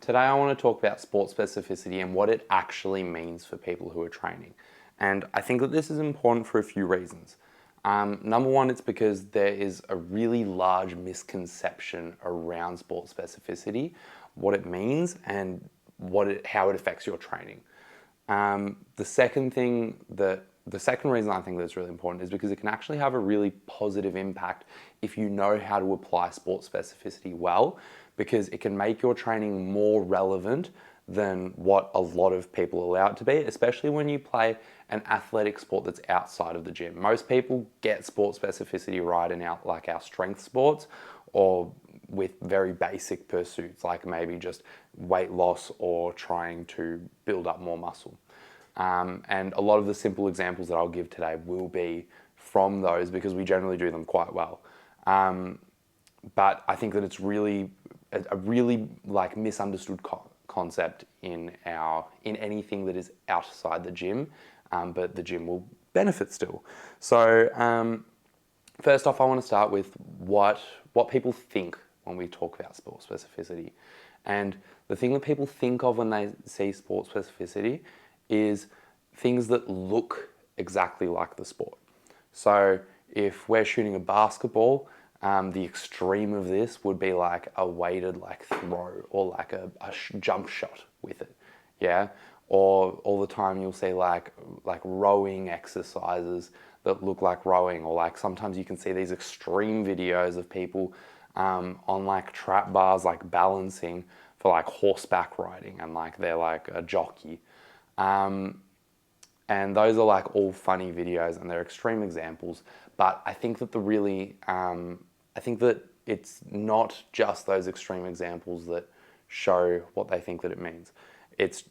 Today I want to talk about sport specificity and what it actually means for people who are training. And I think that this is important for a few reasons. Number one, it's because there is a really large misconception around sport specificity, what it means and how it affects your training. The second reason I think that's really important is because it can actually have a really positive impact if you know how to apply sport specificity well, because it can make your training more relevant than what a lot of people allow it to be, especially when you play an athletic sport that's outside of the gym. Most people get sport specificity right in our strength sports or with very basic pursuits, like maybe just weight loss or trying to build up more muscle. And a lot of the simple examples that I'll give today will be from those because we generally do them quite well. But I think that it's really a really misunderstood concept in anything that is outside the gym, but the gym will benefit still. So first off, I want to start with what people think when we talk about sport specificity. And the thing that people think of when they see sport specificity is things that look exactly like the sport. So if we're shooting a basketball, the extreme of this would be like a weighted throw or like a jump shot with it, yeah? Or all the time you'll see like rowing exercises that look like rowing, or sometimes you can see these extreme videos of people on trap bars balancing for horseback riding, and they're a jockey. And those are all funny videos and they're extreme examples, but I think that I think that it's not just those extreme examples that show what they think that it means. It's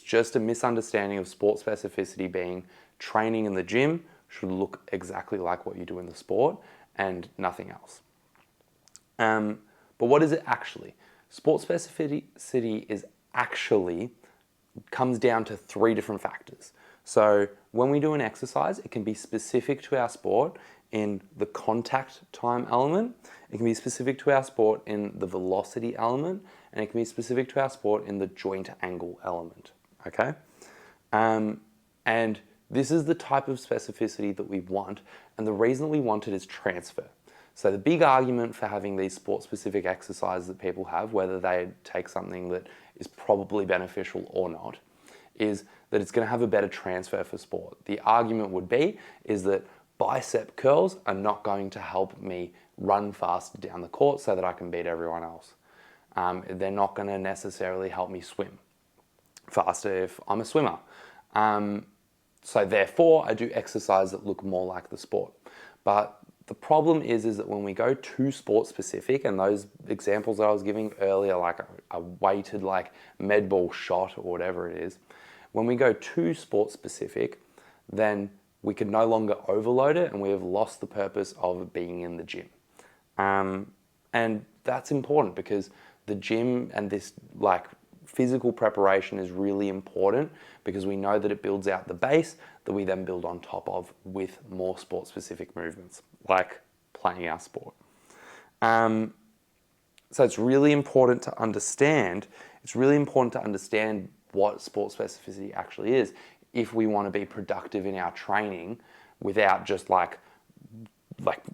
just a misunderstanding of sport specificity being training in the gym should look exactly like what you do in the sport and nothing else. But what is it actually? Sport specificity comes down to three different factors. So when we do an exercise, it can be specific to our sport in the contact time element, it can be specific to our sport in the velocity element, and it can be specific to our sport in the joint angle element, okay? And this is the type of specificity that we want, and the reason that we want it is transfer. So the big argument for having these sport-specific exercises that people have, whether they take something that is probably beneficial or not, is that it's going to have a better transfer for sport. The argument would be is that bicep curls are not going to help me run faster down the court so that I can beat everyone else. They're not going to necessarily help me swim faster if I'm a swimmer. So therefore, I do exercises that look more like the sport. But the problem is that when we go too sport specific, and those examples that I was giving earlier, like a weighted med ball shot or whatever it is, when we go too sport specific, then we can no longer overload it and we have lost the purpose of being in the gym. And that's important because the gym and this physical preparation is really important because we know that it builds out the base that we then build on top of with more sport specific movements, like playing our sport. So it's really important to understand what sport specificity actually is if we want to be productive in our training without just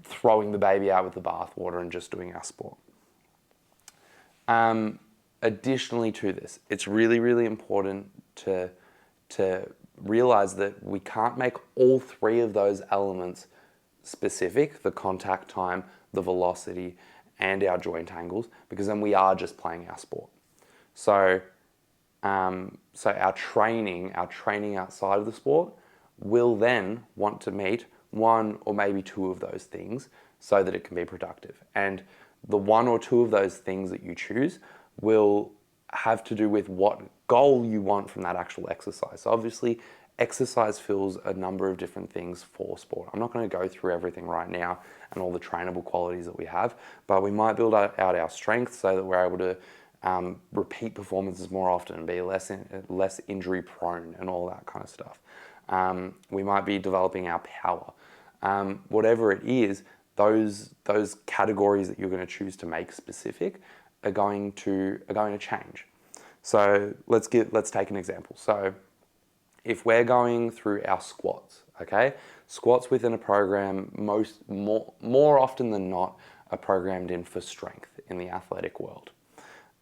throwing the baby out with the bathwater and just doing our sport. Additionally to this, it's really, really important to realize that we can't make all three of those elements specific, the contact time, the velocity, and our joint angles, because then we are just playing our sport. So our training outside of the sport will then want to meet one or maybe two of those things so that it can be productive. And the one or two of those things that you choose will have to do with what goal you want from that actual exercise. So obviously, exercise fills a number of different things for sport. I'm not going to go through everything right now and all the trainable qualities that we have, but we might build out our strength so that we're able to repeat performances more often and be less injury prone and all that kind of stuff. We might be developing our power. Whatever it is, those categories that you're going to choose to make specific are going to change. So let's take an example. So if we're going through our squats, okay, squats within a program more often than not are programmed in for strength in the athletic world.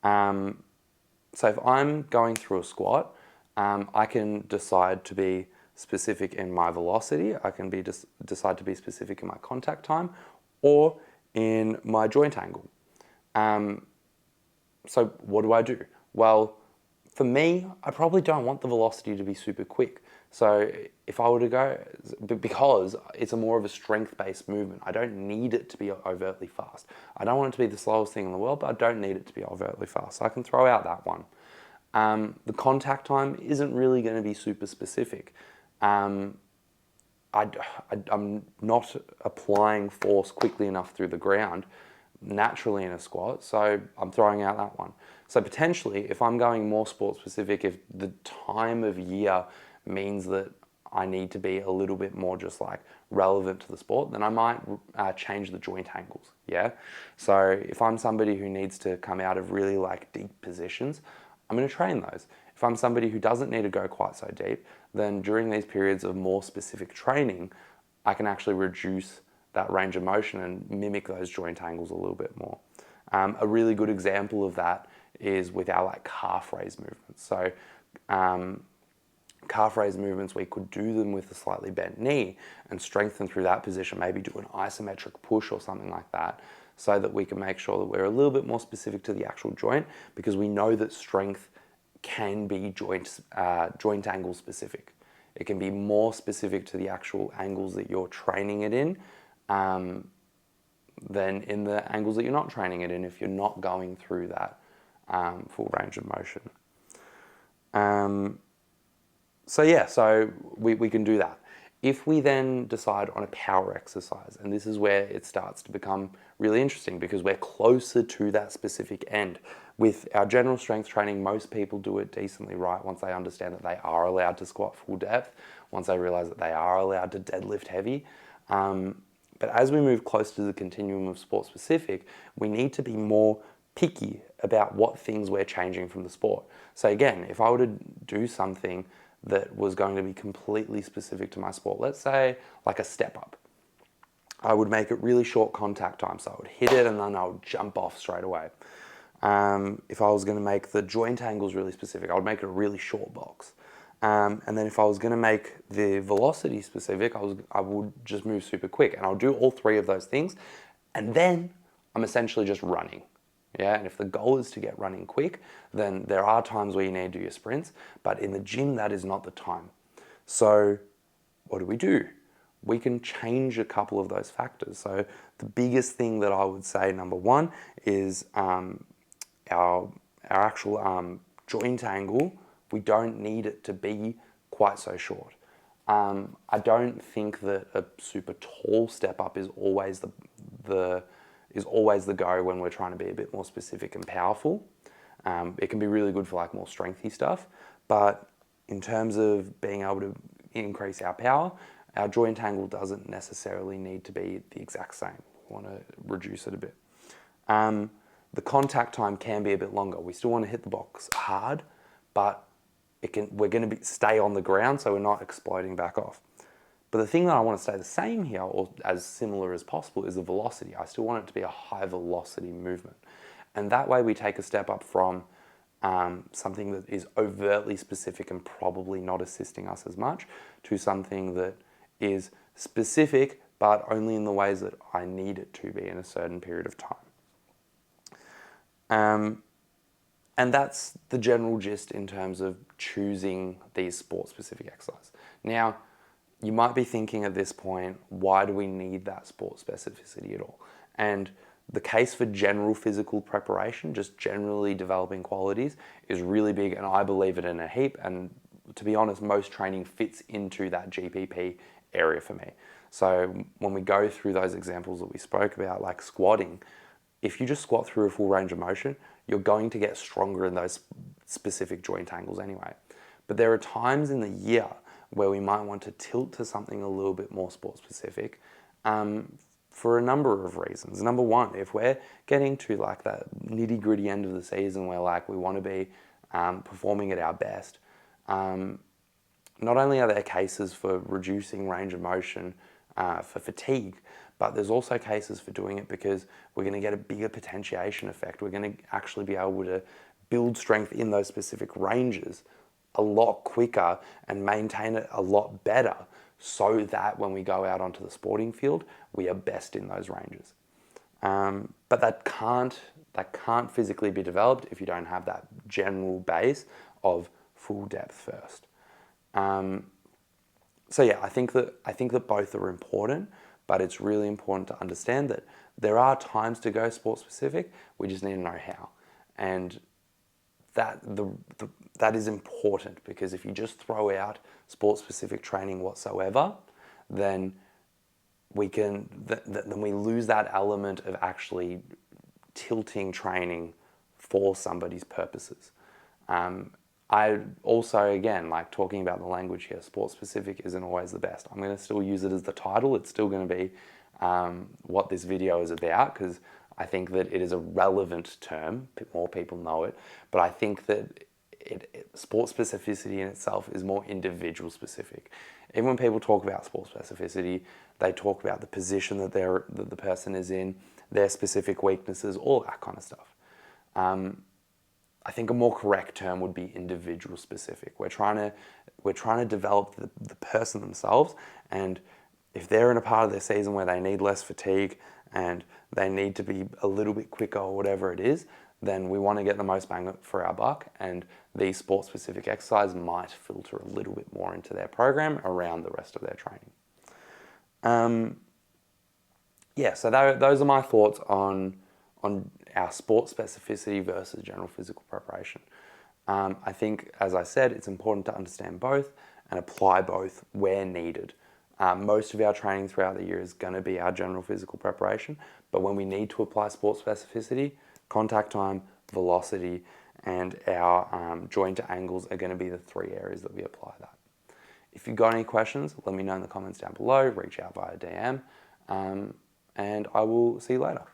So if I'm going through a squat, I can decide to be specific in my velocity, I can decide to be specific in my contact time, or in my joint angle. So what do? Well, for me, I probably don't want the velocity to be super quick. So if I were to go, because it's more of a strength-based movement, I don't need it to be overtly fast. I don't want it to be the slowest thing in the world, but I don't need it to be overtly fast. So I can throw out that one. The contact time isn't really going to be super specific. I'm not applying force quickly enough through the ground naturally in a squat, so I'm throwing out that one. So potentially, if I'm going more sport specific, if the time of year means that I need to be a little bit more just like relevant to the sport, then I might change the joint angles, yeah? So if I'm somebody who needs to come out of really like deep positions, I'm going to train those. If I'm somebody who doesn't need to go quite so deep, then during these periods of more specific training, I can actually reduce that range of motion and mimic those joint angles a little bit more. A really good example of that is with our like calf raise movements. So calf raise movements, we could do them with a slightly bent knee and strengthen through that position, maybe do an isometric push or something like that, so that we can make sure that we're a little bit more specific to the actual joint, because we know that strength can be joint angle specific. It can be more specific to the actual angles that you're training it in than in the angles that you're not training it in if you're not going through that full range of motion. So we can do that. If we then decide on a power exercise, and this is where it starts to become really interesting because we're closer to that specific end. With our general strength training, most people do it decently right once they understand that they are allowed to squat full depth, once they realize that they are allowed to deadlift heavy. But as we move closer to the continuum of sport specific, we need to be more picky about what things we're changing from the sport. So again, if I were to do something that was going to be completely specific to my sport, let's say like a step up, I would make it really short contact time. So I would hit it and then I would jump off straight away. If I was going to make the joint angles really specific, I would make it a really short box. And then if I was going to make the velocity specific, I would just move super quick. And I'll do all three of those things. And then I'm essentially just running. Yeah, and if the goal is to get running quick, then there are times where you need to do your sprints, but in the gym, that is not the time. So what do? We can change a couple of those factors. So the biggest thing that I would say, number one, is our actual joint angle. We don't need it to be quite so short. I don't think that a super tall step up is always the go when we're trying to be a bit more specific and powerful. It can be really good for like more strengthy stuff, but in terms of being able to increase our power, our joint angle doesn't necessarily need to be the exact same. We want to reduce it a bit. The contact time can be a bit longer. We still want to hit the box hard, but we're going to stay on the ground, so we're not exploding back off. But the thing that I want to stay the same here, or as similar as possible, is the velocity. I still want it to be a high velocity movement. And that way we take a step up from something that is overtly specific and probably not assisting us as much to something that is specific, but only in the ways that I need it to be in a certain period of time. And that's the general gist in terms of choosing these sport-specific exercises. Now, you might be thinking at this point, why do we need that sport specificity at all? And the case for general physical preparation, just generally developing qualities, is really big, and I believe it in a heap. And to be honest, most training fits into that GPP area for me. So when we go through those examples that we spoke about, like squatting, if you just squat through a full range of motion, you're going to get stronger in those specific joint angles anyway. But there are times in the year where we might want to tilt to something a little bit more sport specific for a number of reasons. Number one, if we're getting to like that nitty gritty end of the season where like we want to be performing at our best. Not only are there cases for reducing range of motion for fatigue, but there's also cases for doing it because we're going to get a bigger potentiation effect. We're going to actually be able to build strength in those specific ranges a lot quicker and maintain it a lot better, so that when we go out onto the sporting field, we are best in those ranges. But that can't physically be developed if you don't have that general base of full depth first. So yeah, I think that both are important, but it's really important to understand that there are times to go sport specific. We just need to know how, and that is important, because if you just throw out sport specific training whatsoever, then we lose that element of actually tilting training for somebody's purposes. I also, again, like talking about the language here, sport specific isn't always the best. I'm going to still use it as the title. It's still going to be what this video is about, because I think that it is a relevant term. More people know it, but I think that sport specificity in itself is more individual specific. Even when people talk about sport specificity, they talk about the position that the person is in, their specific weaknesses, all that kind of stuff. I think a more correct term would be individual specific. We're trying to develop the person themselves, and if they're in a part of their season where they need less fatigue and they need to be a little bit quicker or whatever it is, then we want to get the most bang for our buck, and these sport specific exercises might filter a little bit more into their program around the rest of their training. Yeah, so those are my thoughts on our sport specificity versus general physical preparation. I think, as I said, it's important to understand both and apply both where needed. Most of our training throughout the year is going to be our general physical preparation, but when we need to apply sport specificity, contact time, velocity, and our joint angles are going to be the three areas that we apply that. If you've got any questions, let me know in the comments down below, reach out via DM, and I will see you later.